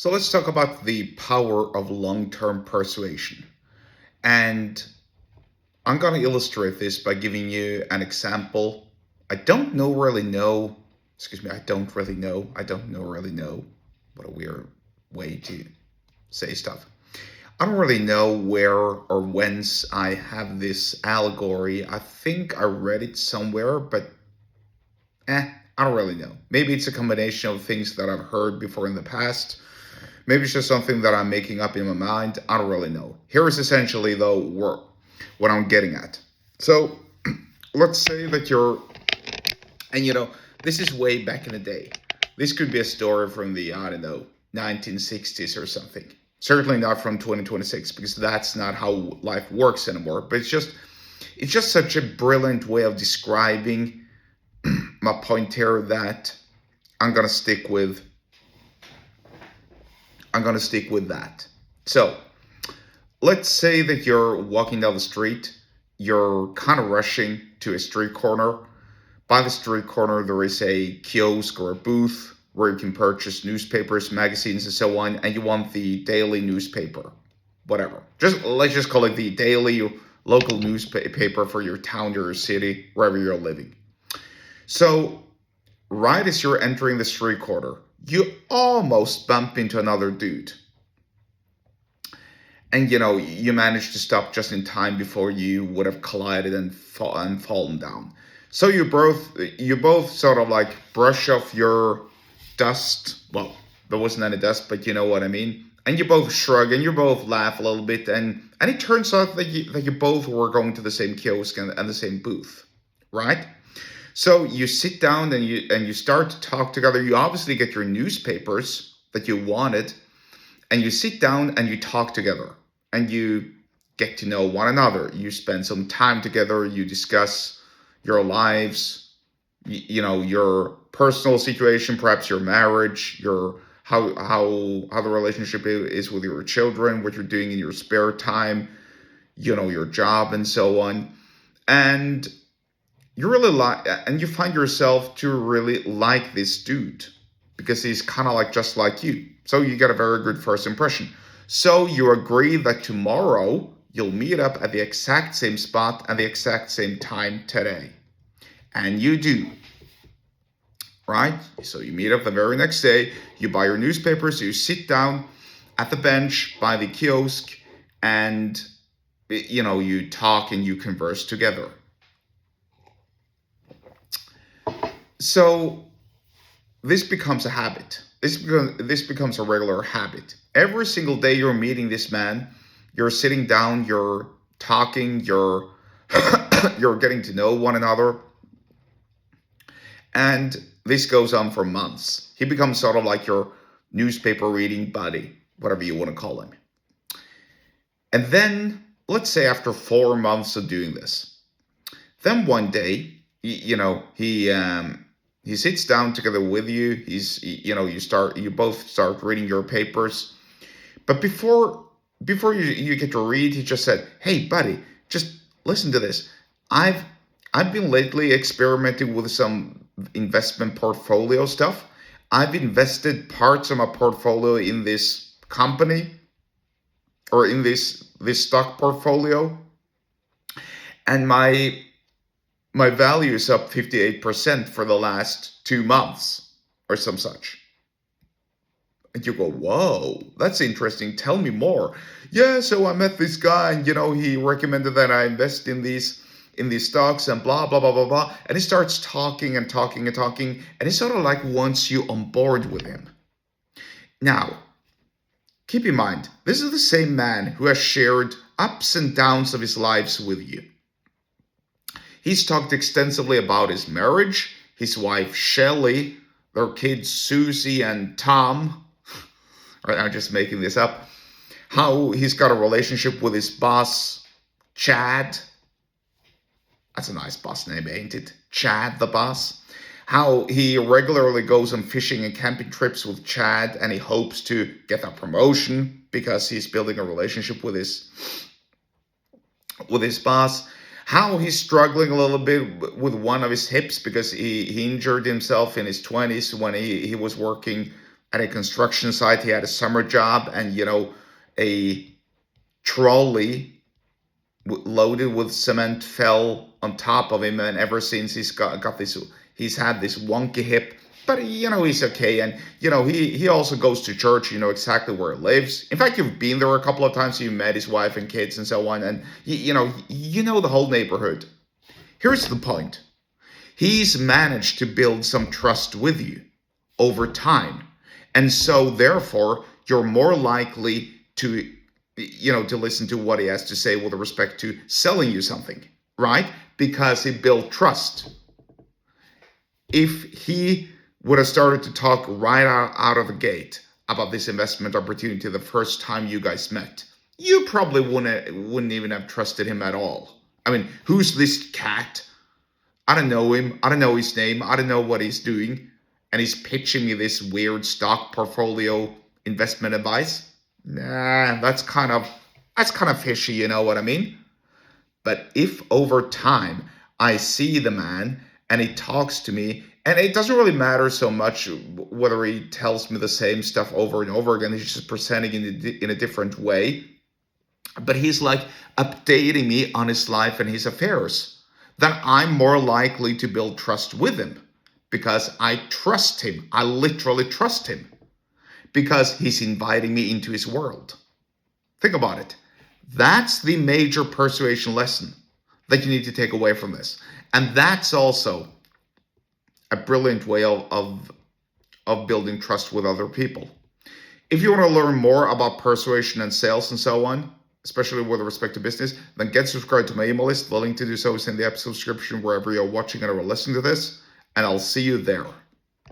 So let's talk about the power of long-term persuasion. And I'm going to illustrate this by giving you an example. I don't know really know, excuse me, I don't really know. What a weird way to say stuff. I don't really know where or whence I have this allegory. I think I read it somewhere, but I don't really know. Maybe it's a combination of things that I've heard before in the past. Maybe it's just something that I'm making up in my mind. I don't really know. Here is essentially, though, what I'm getting at. So let's say that and this is way back in the day. This could be a story from the, I don't know, 1960s or something. Certainly not from 2026, because that's not how life works anymore. But it's just such a brilliant way of describing my point here that I'm gonna stick with. I'm gonna stick with that. So let's say that you're walking down the street. You're kind of rushing to a street corner. By the street corner, there is a kiosk or a booth where you can purchase newspapers, magazines, and so on, and you want the daily newspaper, whatever. Let's just call it the daily local newspaper for your town or your city, wherever you're living. So, right as you're entering the street corner, you almost bump into another dude. And you manage to stop just in time before you would have collided and fallen down. So you both sort of like brush off your dust. Well, there wasn't any dust, but you know what I mean. And you both shrug and you both laugh a little bit, and it turns out that you both were going to the same kiosk and the same booth, right? So you sit down and you start to talk together. You obviously get your newspapers that you wanted, and you sit down and you talk together, and you get to know one another. You spend some time together. You discuss your lives, your personal situation, perhaps your marriage, your how the relationship is with your children, what you're doing in your spare time, your job, and so on. And you you find yourself to really like this dude because he's kind of like just like you. So you get a very good first impression. So you agree that tomorrow you'll meet up at the exact same spot at the exact same time today. And you do. Right? So you meet up the very next day, you buy your newspapers, you sit down at the bench by the kiosk, and you talk and you converse together. So this becomes a habit. This becomes a regular habit. Every single day you're meeting this man, you're sitting down, you're talking, you're you're getting to know one another. And this goes on for months. He becomes sort of like your newspaper reading buddy, whatever you want to call him. And then, let's say after 4 months of doing this, then one day, he sits down together with you. You both start reading your papers. But before you get to read, he just said, "Hey, buddy, just listen to this. I've been lately experimenting with some investment portfolio stuff. I've invested parts of my portfolio in this company or in this stock portfolio, and my value is up 58% for the last 2 months or some such." And you go, "Whoa, that's interesting. Tell me more." "Yeah, so I met this guy, and he recommended that I invest in these stocks and blah blah blah blah blah." And he starts talking and talking and talking, and he sort of like wants you on board with him. Now, keep in mind, this is the same man who has shared ups and downs of his lives with you. He's talked extensively about his marriage, his wife Shelley, their kids Susie and Tom. Right, I'm just making this up. How he's got a relationship with his boss, Chad. That's a nice boss name, ain't it? Chad, the boss. How he regularly goes on fishing and camping trips with Chad, and he hopes to get a promotion because he's building a relationship with his boss. How he's struggling a little bit with one of his hips because he injured himself in his 20s when he was working at a construction site. He had a summer job, and a trolley loaded with cement fell on top of him, and ever since he's had this wonky hip. But he's okay, and he also goes to church. You know exactly where he lives. In fact, you've been there a couple of times. You met his wife and kids and so on, and you know the whole neighborhood. Here's the point: he's managed to build some trust with you over time, and so therefore you're more likely to to listen to what he has to say with respect to selling you something, right? Because he built trust. If he would have started to talk right out of the gate about this investment opportunity the first time you guys met, you probably wouldn't even have trusted him at all. I mean, who's this cat? I don't know him. I don't know his name. I don't know what he's doing. And he's pitching me this weird stock portfolio investment advice. Nah, that's kind of fishy, you know what I mean? But if over time I see the man and he talks to me, and it doesn't really matter so much whether he tells me the same stuff over and over again, he's just presenting in a different way, but he's like updating me on his life and his affairs, then I'm more likely to build trust with him because I trust him. I literally trust him because he's inviting me into his world. Think about it. That's the major persuasion lesson that you need to take away from this. And that's also a brilliant way of building trust with other people. If you want to learn more about persuasion and sales and so on, especially with respect to business, then get subscribed to my email list. The link to do so is in the episode description wherever you're watching or listening to this, and I'll see you there.